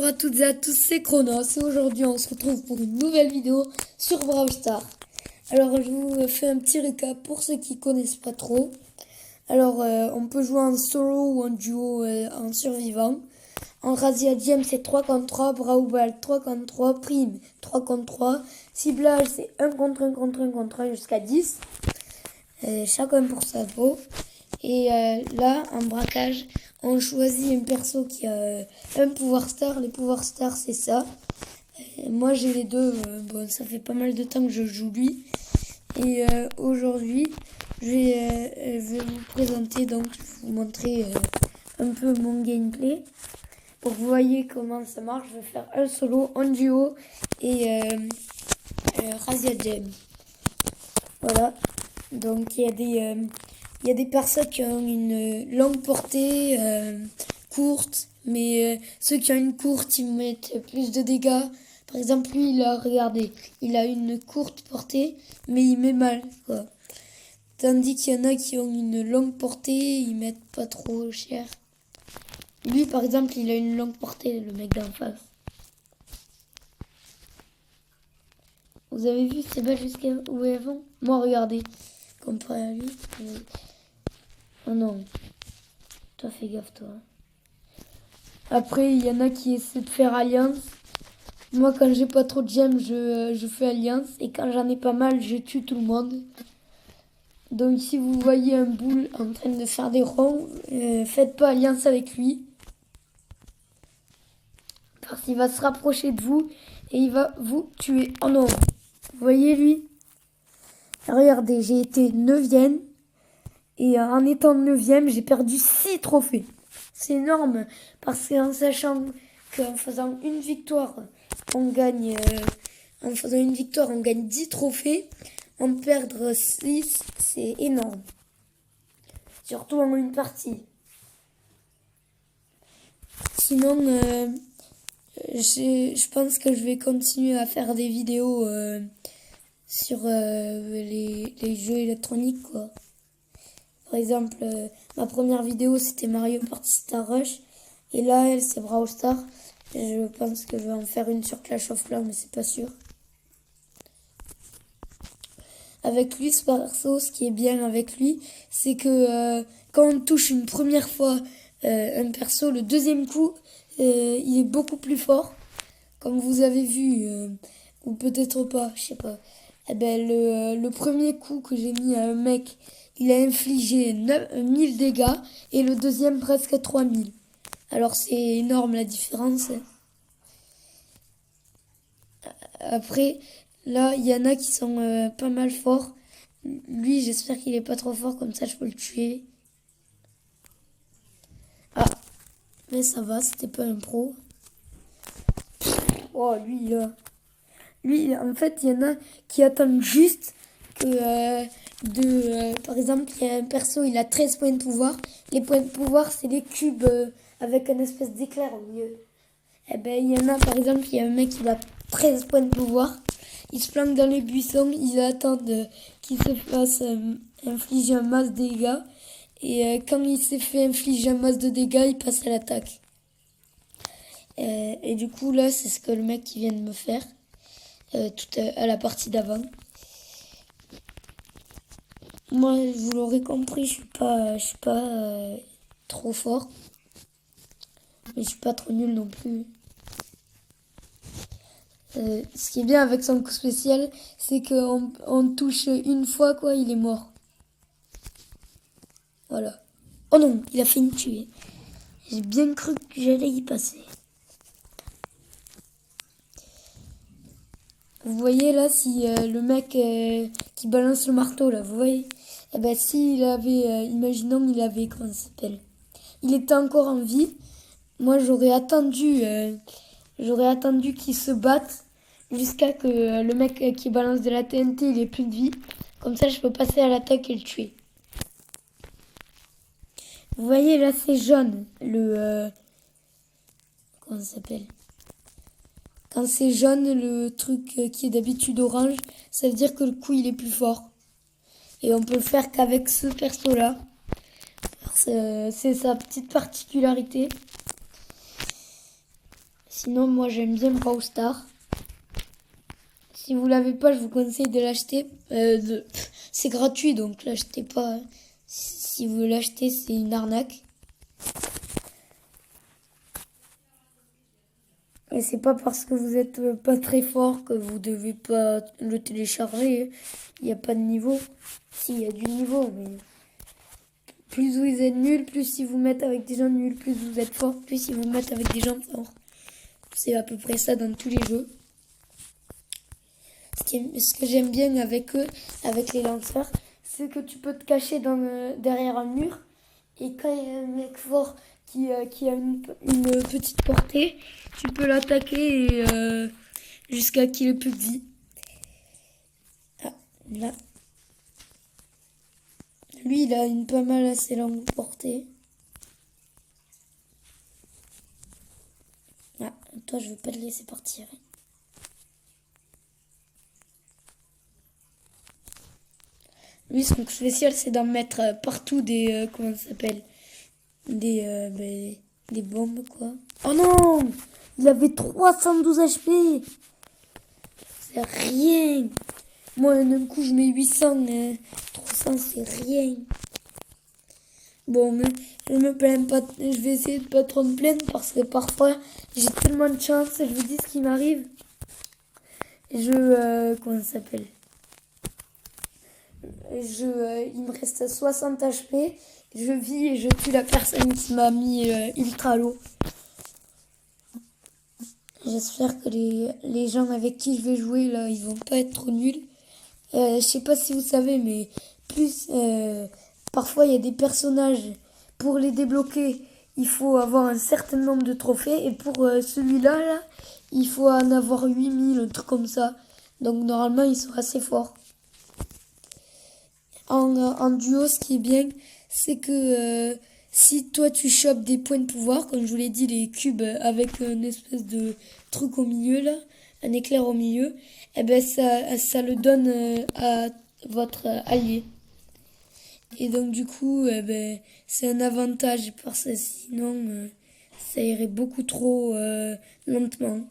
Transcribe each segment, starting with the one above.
à toutes et à tous, c'est Chronos et aujourd'hui on se retrouve pour une nouvelle vidéo sur Brawl Stars. Alors je vous fais un petit récap pour ceux qui connaissent pas trop. Alors on peut jouer en solo ou en duo en survivant. En Razia Gem c'est 3 contre 3, Brawl Ball 3 contre 3, Prime 3 contre 3, Ciblage c'est 1 contre 1 contre 1 contre 1 jusqu'à 10. Chacun pour sa peau. Et là, en braquage, on choisit un perso qui a un pouvoir star. Les pouvoirs stars, c'est ça. Moi, j'ai les deux. Bon, ça fait pas mal de temps que je joue lui. Et aujourd'hui, je vais vous présenter, donc je vais vous montrer un peu mon gameplay. Pour que vous voyez comment ça marche, je vais faire un solo, un duo et Razia Gem. Voilà. Donc, il y a des personnes qui ont une longue portée, courte, mais ceux qui ont une courte, ils mettent plus de dégâts. Par exemple, lui, regardez, il a une courte portée, mais il met mal, quoi. Tandis qu'il y en a qui ont une longue portée, ils mettent pas trop cher. Lui, par exemple, il a une longue portée, le mec d'en face. Vous avez vu, c'est pas jusqu'à où elles vont. Moi, regardez, comparé à lui. Oh non. Toi, fais gaffe, toi. Après, il y en a qui essaient de faire alliance. Moi, quand j'ai pas trop de gemmes, je fais alliance. Et quand j'en ai pas mal, je tue tout le monde. Donc, si vous voyez un boule en train de faire des ronds, faites pas alliance avec lui. Parce qu'il va se rapprocher de vous et il va vous tuer. Oh non. Vous voyez lui? Regardez, j'ai été 9e. Et en étant 9e, j'ai perdu 6 trophées. C'est énorme. Parce qu'en sachant qu'en faisant une victoire, on gagne 10 trophées. En perdre 6, c'est énorme. Surtout en une partie. Sinon, je pense que je vais continuer à faire des vidéos sur les jeux électroniques, quoi. Par exemple, ma première vidéo, c'était Mario Party Star Rush. Et là, c'est Brawl Stars. Je pense que je vais en faire une sur Clash of Clans, mais c'est pas sûr. Avec lui, ce perso, ce qui est bien avec lui, c'est que quand on touche une première fois un perso, le deuxième coup, il est beaucoup plus fort. Comme vous avez vu, ou peut-être pas, je sais pas. Eh ben, le premier coup que j'ai mis à un mec, il a infligé 1000 dégâts et le deuxième presque 3000. Alors c'est énorme la différence. Après, là, il y en a qui sont pas mal forts. Lui, j'espère qu'il est pas trop fort, comme ça je peux le tuer. Ah, mais ça va, c'était pas un pro. Oh, lui, là. Lui, en fait, il y en a qui attendent juste que par exemple, il y a un perso, il a 13 points de pouvoir. Les points de pouvoir, c'est les cubes avec un espèce d'éclair au milieu. Eh ben, il y en a, par exemple, il y a un mec qui a 13 points de pouvoir. Il se planque dans les buissons, ils attendent qu'il se fasse infliger un masse de dégâts. Et quand il s'est fait infliger un masse de dégâts, il passe à l'attaque. Et du coup, là, c'est ce que le mec qui vient de me faire. Tout à la partie d'avant. Moi, vous l'aurez compris, je suis pas trop fort, mais je suis pas trop nul non plus. Ce qui est bien avec son coup spécial, c'est qu'on touche une fois, quoi, il est mort. Voilà. Oh non, il a fait une tuer. J'ai bien cru que j'allais y passer. Vous voyez là, si le mec qui balance le marteau là, vous voyez? Eh ben s'il avait, imaginons il avait, comment ça s'appelle? Il était encore en vie. Moi j'aurais attendu qu'il se batte jusqu'à que le mec qui balance de la TNT il ait plus de vie. Comme ça je peux passer à l'attaque et le tuer. Vous voyez là c'est jaune, comment ça s'appelle? Quand c'est jaune, le truc qui est d'habitude orange, ça veut dire que le coup il est plus fort. Et on peut le faire qu'avec ce perso là. C'est sa petite particularité. Sinon, moi, j'aime bien Brawl Stars. Si vous l'avez pas, je vous conseille de l'acheter. C'est gratuit, donc l'achetez pas, hein. Si vous l'achetez, c'est une arnaque. Et c'est pas parce que vous êtes pas très fort que vous devez pas le télécharger. Il n'y a pas de niveau. Si, il y a du niveau, mais plus vous êtes nul, plus ils vous mettent avec des gens nuls, plus vous êtes fort, plus ils vous mettent avec des gens forts. C'est à peu près ça dans tous les jeux. Ce que j'aime bien avec eux, avec les lanceurs, c'est que tu peux te cacher derrière un mur. Et quand il y a un mec fort qui a une petite portée, tu peux l'attaquer jusqu'à qu'il ait plus de vie. Ah, là. Lui, il a une pas mal assez longue portée. Ah, toi, je veux pas te laisser partir. Lui, son coup spécial, c'est d'en mettre partout des... comment ça s'appelle? Des bombes, quoi. Oh non! Il avait 312 HP! C'est rien! Moi, d'un coup, je mets 800, 300, c'est rien. Bon, mais je me plains pas, je vais essayer de pas trop me plaindre parce que parfois, j'ai tellement de chance, je vous dis ce qui m'arrive. Comment ça s'appelle? Il me reste 60 HP, je vis et je tue la personne qui m'a mis ultra low. J'espère que les gens avec qui je vais jouer là, ils vont pas être trop nuls. Je sais pas si vous savez, mais parfois il y a des personnages, pour les débloquer, il faut avoir un certain nombre de trophées, et pour celui-là, là, il faut en avoir 8000, un truc comme ça. Donc normalement, ils sont assez forts. En duo, ce qui est bien, c'est que si toi tu chopes des points de pouvoir, comme je vous l'ai dit, les cubes avec une espèce de truc au milieu là, un éclair au milieu, et ben ça le donne à votre allié. Et donc du coup, c'est un avantage parce que sinon ça irait beaucoup trop lentement.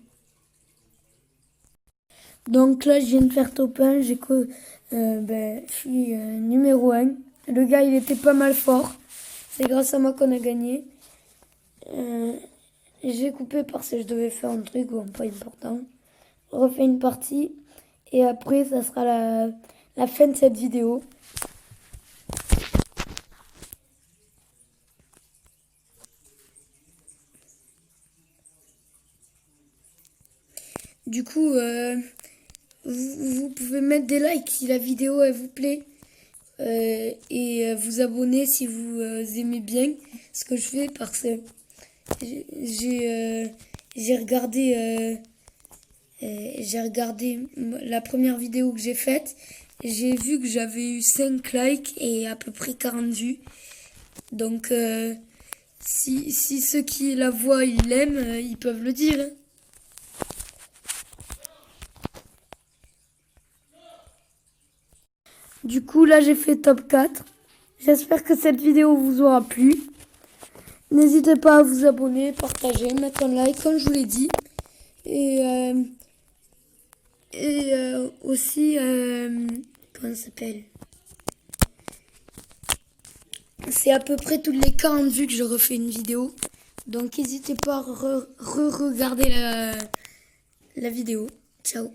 Donc là, je viens de faire top 1, je suis numéro 1. Le gars, il était pas mal fort. C'est grâce à moi qu'on a gagné. J'ai coupé parce que je devais faire un truc, bon, pas important. Je refais une partie et après, ça sera la fin de cette vidéo. Du coup, vous pouvez mettre des likes si la vidéo elle vous plaît et vous abonner si vous aimez bien ce que je fais parce que j'ai regardé la première vidéo que j'ai faite. J'ai vu que j'avais eu 5 likes et à peu près 40 vues. Donc si ceux qui la voient ils l'aiment, ils peuvent le dire, hein. Du coup, là, j'ai fait top 4. J'espère que cette vidéo vous aura plu. N'hésitez pas à vous abonner, partager, mettre un like, comme je vous l'ai dit. Et aussi, comment ça s'appelle? C'est à peu près toutes les 40 vues que je refais une vidéo. Donc, n'hésitez pas à re-regarder la vidéo. Ciao.